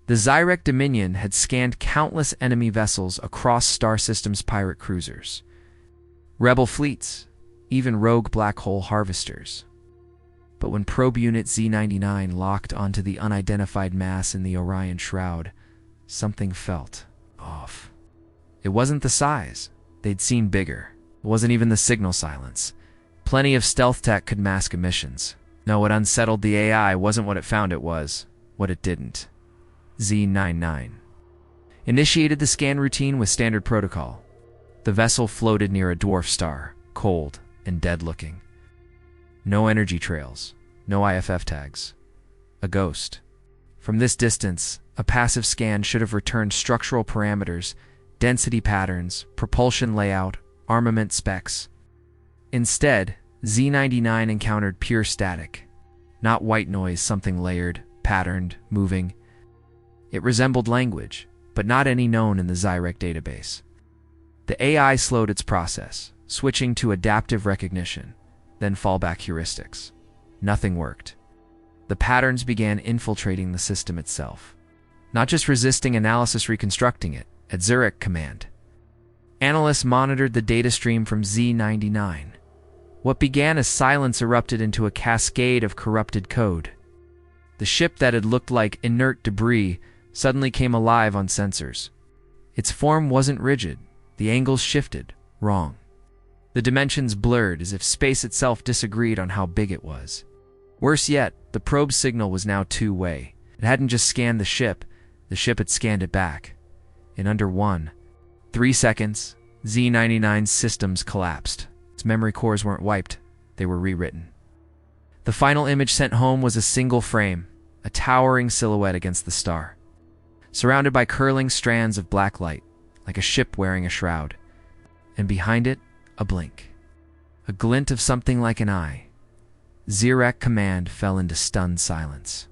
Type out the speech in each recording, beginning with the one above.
The Zyrek Dominion had scanned countless enemy vessels across Star System's pirate cruisers, rebel fleets, even rogue black hole harvesters. But when probe unit Z-99 locked onto the unidentified mass in the Orion Shroud, something felt off. It wasn't the size. They'd seen bigger. It wasn't even the signal silence. Plenty of stealth tech could mask emissions. No, what unsettled the AI wasn't what it found it was, what it didn't. Z-99 initiated the scan routine with standard protocol. The vessel floated near a dwarf star, cold and dead-looking. No energy trails, no IFF tags. A ghost. From this distance, a passive scan should have returned structural parameters, density patterns, propulsion layout, armament specs. Instead, Z-99 encountered pure static. Not white noise, something layered, patterned, moving. It resembled language, but not any known in the Zyrek database. The AI slowed its process, switching to adaptive recognition, then fallback heuristics. Nothing worked. The patterns began infiltrating the system itself, not just resisting analysis, reconstructing it at Zurich command. Analysts monitored the data stream from Z-99. What began as silence erupted into a cascade of corrupted code. The ship that had looked like inert debris suddenly came alive on sensors. Its form wasn't rigid. The angles shifted, wrong. The dimensions blurred as if space itself disagreed on how big it was. Worse yet, the probe signal was now two-way. It hadn't just scanned the ship had scanned it back. In under 3 seconds, Z-99's systems collapsed. Its memory cores weren't wiped, they were rewritten. The final image sent home was a single frame, a towering silhouette against the star, surrounded by curling strands of black light, like a ship wearing a shroud. And behind it, a blink. A glint of something like an eye. Zyrek command fell into stunned silence.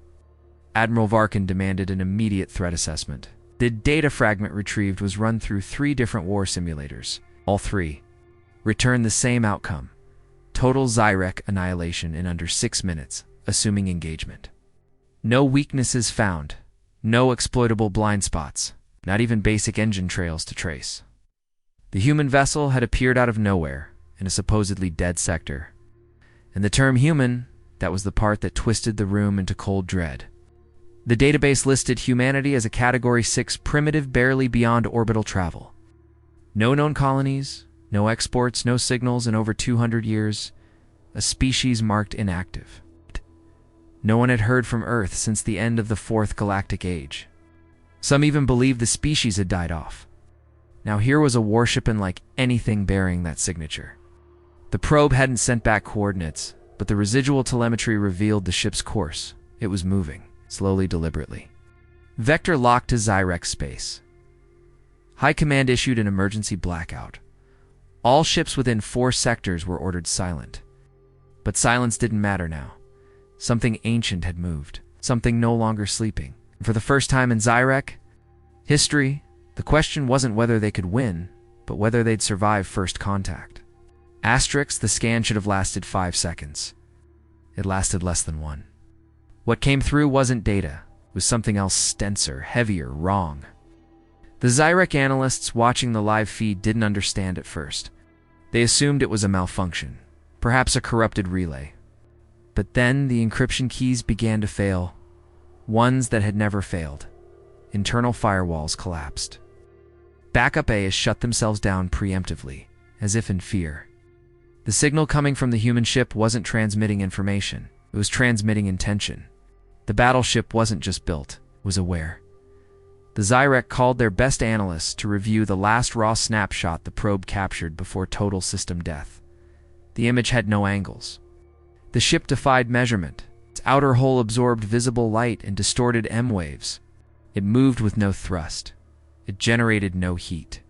Admiral Varkin demanded an immediate threat assessment. The data fragment retrieved was run through 3 different war simulators. All 3 returned the same outcome. Total Zyrek annihilation in under 6 minutes, assuming engagement. No weaknesses found. No exploitable blind spots. Not even basic engine trails to trace. The human vessel had appeared out of nowhere, in a supposedly dead sector. And the term human, that was the part that twisted the room into cold dread. The database listed humanity as a Category 6 primitive barely beyond orbital travel. No known colonies, no exports, no signals in over 200 years. A species marked inactive. No one had heard from Earth since the end of the 4th Galactic Age. Some even believed the species had died off. Now here was a warship unlike anything bearing that signature. The probe hadn't sent back coordinates, but the residual telemetry revealed the ship's course. It was moving, slowly, deliberately. Vector locked to Zyrek space. High Command issued an emergency blackout. All ships within 4 sectors were ordered silent. But silence didn't matter now. Something ancient had moved, something no longer sleeping. For the first time in Zyrek history, the question wasn't whether they could win, but whether they'd survive first contact. Asterisk, the scan should have lasted 5 seconds. It lasted less than 1. What came through wasn't data. It was something else, denser, heavier, wrong. The Zyrek analysts watching the live feed didn't understand at first. They assumed it was a malfunction, perhaps a corrupted relay. But then the encryption keys began to fail, ones that had never failed. Internal firewalls collapsed. Backup AIs shut themselves down preemptively, as if in fear. The signal coming from the human ship wasn't transmitting information, it was transmitting intention. The battleship wasn't just built, it was aware. The Zyrek called their best analysts to review the last raw snapshot the probe captured before total system death. The image had no angles. The ship defied measurement. Its outer hull absorbed visible light and distorted M waves. It moved with no thrust. It generated no heat.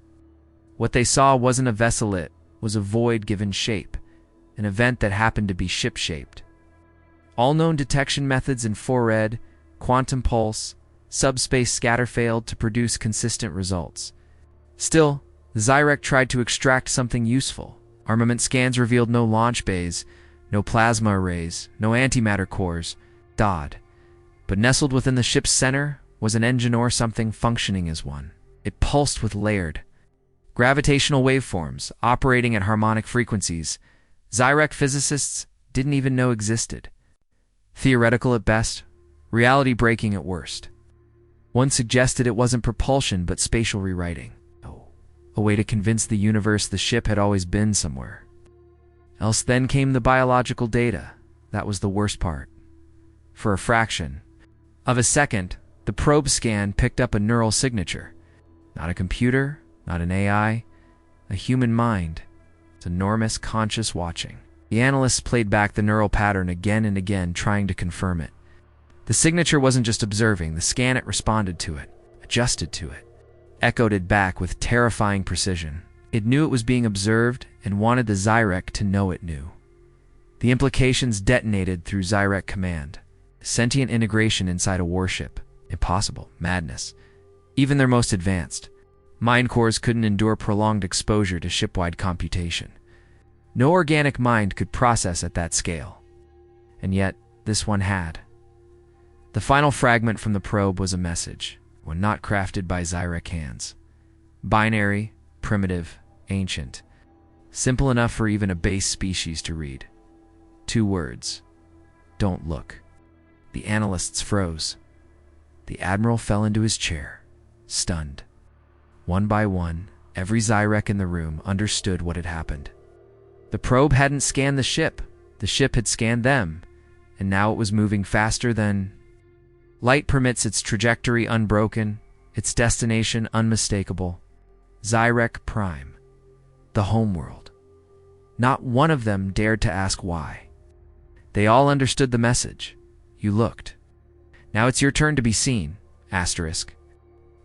What they saw wasn't a vessel, it was a void given shape, an event that happened to be ship-shaped. All known detection methods infrared, quantum pulse, subspace scatter failed to produce consistent results. Still, the Zyrek tried to extract something useful. Armament scans revealed no launch bays, no plasma arrays, no antimatter cores, DOD. But nestled within the ship's center Was an engine or something functioning as one? It pulsed with layered gravitational waveforms operating at harmonic frequencies Zyrek physicists didn't even know existed. Theoretical at best, reality-breaking at worst. One suggested it wasn't propulsion but spatial rewriting. Oh, a way to convince the universe the ship had always been somewhere. Else then came the biological data. That was the worst part. For a fraction of a second, the probe scan picked up a neural signature. Not a computer, not an AI, a human mind. It's enormous, conscious watching. The analysts played back the neural pattern again and again, trying to confirm it. The signature wasn't just observing, the scan, it responded to it, adjusted to it, echoed it back with terrifying precision. It knew it was being observed and wanted the Zyrek to know it knew. The implications detonated through Zyrek command. Sentient integration inside a warship. Impossible. Madness. Even their most advanced mind cores couldn't endure prolonged exposure to shipwide computation. No organic mind could process at that scale. And yet, this one had. The final fragment from the probe was a message, one not crafted by Zyrek hands. Binary, primitive, ancient. Simple enough for even a base species to read. 2 words. Don't look. The analysts froze. The admiral fell into his chair, stunned. One by one, every Zyrek in the room understood what had happened. The probe hadn't scanned the ship had scanned them, and now it was moving faster than light permits, its trajectory unbroken, its destination unmistakable. Zyrek Prime, the homeworld. Not one of them dared to ask why. They all understood the message. You looked. Now it's your turn to be seen. Asterisk.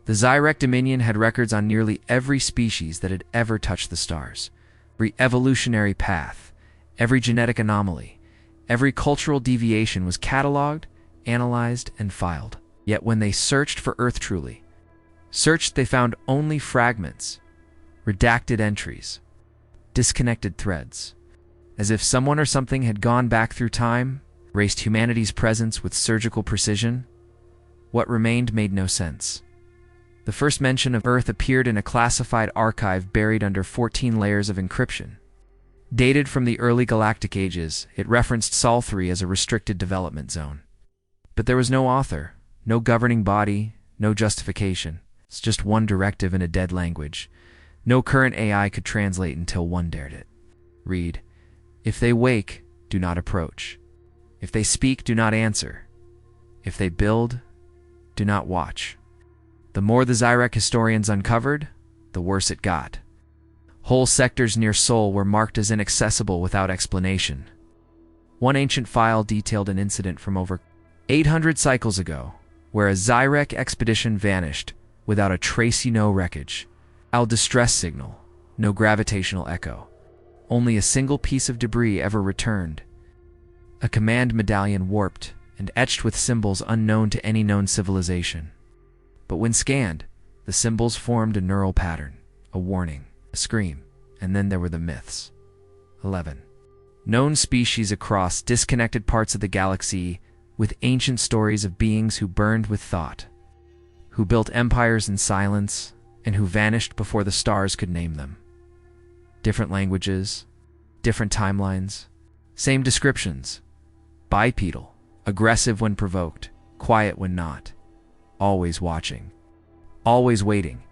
The Zyrek Dominion had records on nearly every species that had ever touched the stars. Every evolutionary path, every genetic anomaly, every cultural deviation was cataloged, analyzed, and filed. Yet when they searched for Earth truly, they found only fragments, redacted entries, disconnected threads. As if someone or something had gone back through time, erased humanity's presence with surgical precision. What remained made no sense. The first mention of Earth appeared in a classified archive buried under 14 layers of encryption. Dated from the early galactic ages, it referenced Sol 3 as a restricted development zone. But there was no author, no governing body, no justification. It's just one directive in a dead language. No current AI could translate until one dared it. Read, "If they wake, do not approach. If they speak, do not answer. If they build, do not watch." The more the Zyrek historians uncovered, the worse it got. Whole sectors near Sol were marked as inaccessible without explanation. One ancient file detailed an incident from over 800 cycles ago, where a Zyrek expedition vanished without a trace, wreckage. No distress signal, no gravitational echo. Only a single piece of debris ever returned. A command medallion warped and etched with symbols unknown to any known civilization. But when scanned, the symbols formed a neural pattern, a warning, a scream, and then there were the myths. 11. Known species across disconnected parts of the galaxy, with ancient stories of beings who burned with thought, who built empires in silence, and who vanished before the stars could name them. Different languages, different timelines, same descriptions. Bipedal, aggressive when provoked, quiet when not. Always watching, always waiting.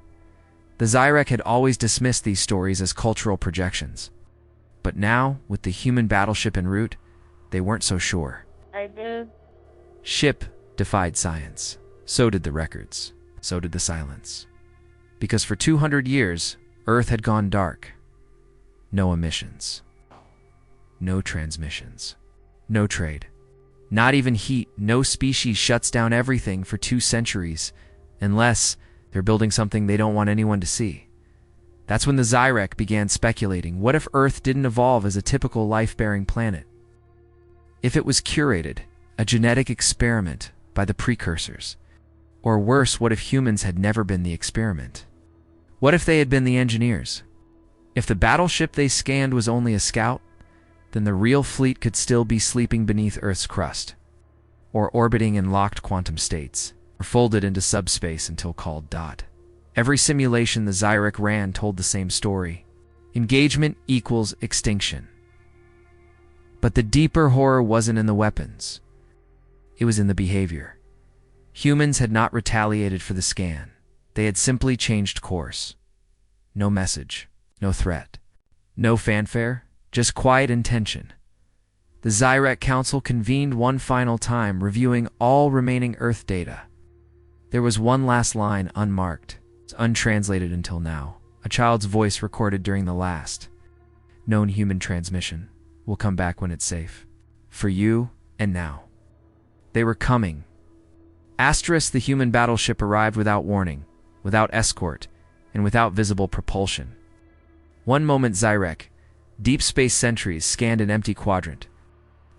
The Zyrek had always dismissed these stories as cultural projections. But now, with the human battleship en route, they weren't so sure. I did. Ship defied science. So did the records. So did the silence. Because for 200 years, Earth had gone dark. No emissions. No transmissions. No trade. Not even heat. No species shuts down everything for 2 centuries, unless they're building something they don't want anyone to see. That's when the Zyrek began speculating, what if Earth didn't evolve as a typical life-bearing planet? If it was curated, a genetic experiment by the precursors? Or worse, what if humans had never been the experiment? What if they had been the engineers? If the battleship they scanned was only a scout, then the real fleet could still be sleeping beneath Earth's crust, or orbiting in locked quantum states. or folded into subspace until called dot. Every simulation the Xyrek ran told the same story. Engagement equals extinction. But the deeper horror wasn't in the weapons. It was in the behavior. Humans had not retaliated for the scan. They had simply changed course. No message, no threat, no fanfare, just quiet intention. The Xyrek Council convened one final time, reviewing all remaining Earth data. There was one last line unmarked, untranslated until now, a child's voice recorded during the last known human transmission. We'll come back when it's safe. For you and now. They were coming. Asterisk, the human battleship arrived without warning, without escort, and without visible propulsion. One moment Xyrek, deep space sentries scanned an empty quadrant.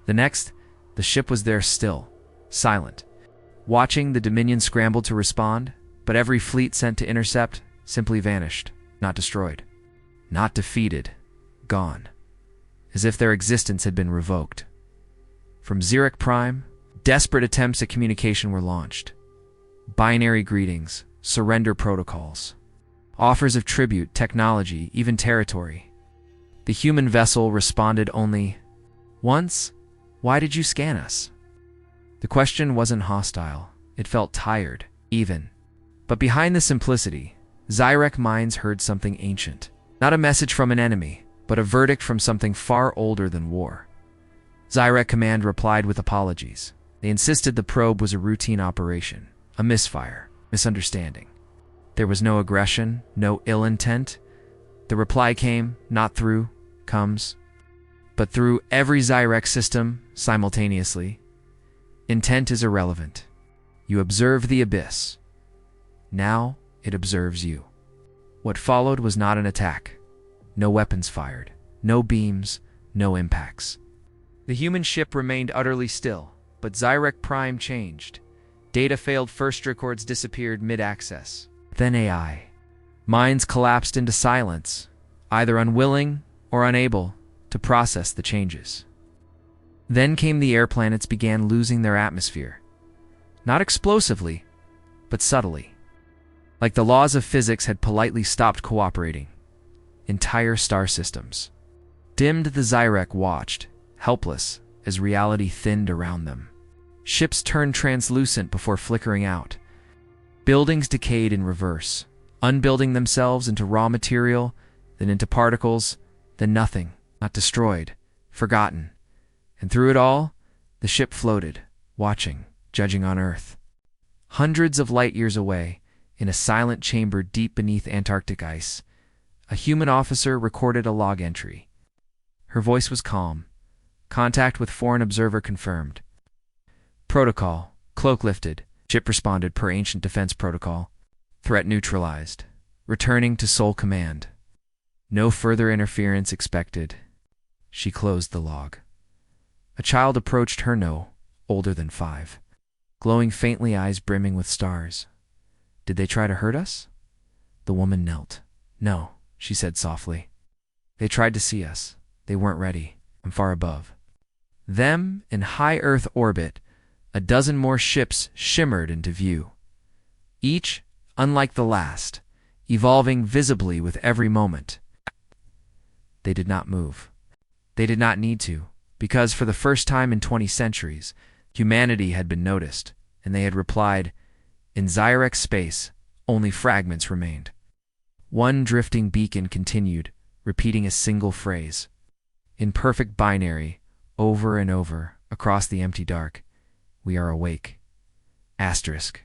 The next, the ship was there still, silent. Watching, the Dominion scrambled to respond, but every fleet sent to intercept simply vanished, not destroyed, not defeated, gone, as if their existence had been revoked. From Xyrek Prime, desperate attempts at communication were launched. Binary greetings, surrender protocols, offers of tribute, technology, even territory. The human vessel responded only once. Why did you scan us? The question wasn't hostile. It felt tired, even. But behind the simplicity, Xyrek minds heard something ancient. Not a message from an enemy, but a verdict from something far older than war. Xyrek Command replied with apologies. They insisted the probe was a routine operation, a misfire, misunderstanding. There was no aggression, no ill intent. The reply came, not through, comes, but through every Xyrek system simultaneously. Intent is irrelevant. You observe the abyss. Now it observes you. What followed was not an attack. No weapons fired, no beams, no impacts. The human ship remained utterly still, but Xyrek Prime changed. Data failed, first records disappeared mid-access. Then AI. Minds collapsed into silence, either unwilling or unable to process the changes. Then came the air planets began losing their atmosphere. Not explosively, but subtly. Like the laws of physics had politely stopped cooperating. Entire star systems. Dimmed, the Xyrek watched, helpless, as reality thinned around them. Ships turned translucent before flickering out. Buildings decayed in reverse, unbuilding themselves into raw material, then into particles, then nothing, not destroyed, forgotten. And through it all, the ship floated, watching, judging on Earth. Hundreds of light years away, in a silent chamber deep beneath Antarctic ice, a human officer recorded a log entry. Her voice was calm. Contact with foreign observer confirmed. Protocol, cloak lifted. Ship responded per ancient defense protocol. Threat neutralized. Returning to sole command. No further interference expected. She closed the log. A child approached her, no older than 5. Glowing faintly, eyes brimming with stars. Did they try to hurt us? The woman knelt. No, she said softly. They tried to see us. They weren't ready. I'm far above them, in high Earth orbit. A dozen more ships shimmered into view. Each, unlike the last, evolving visibly with every moment. They did not move. They did not need to, because for the first time in 20 centuries, humanity had been noticed, and they had replied. In Xyrek space, only fragments remained. One drifting beacon continued, repeating a single phrase. In perfect binary, over and over, across the empty dark. We are awake. Asterisk.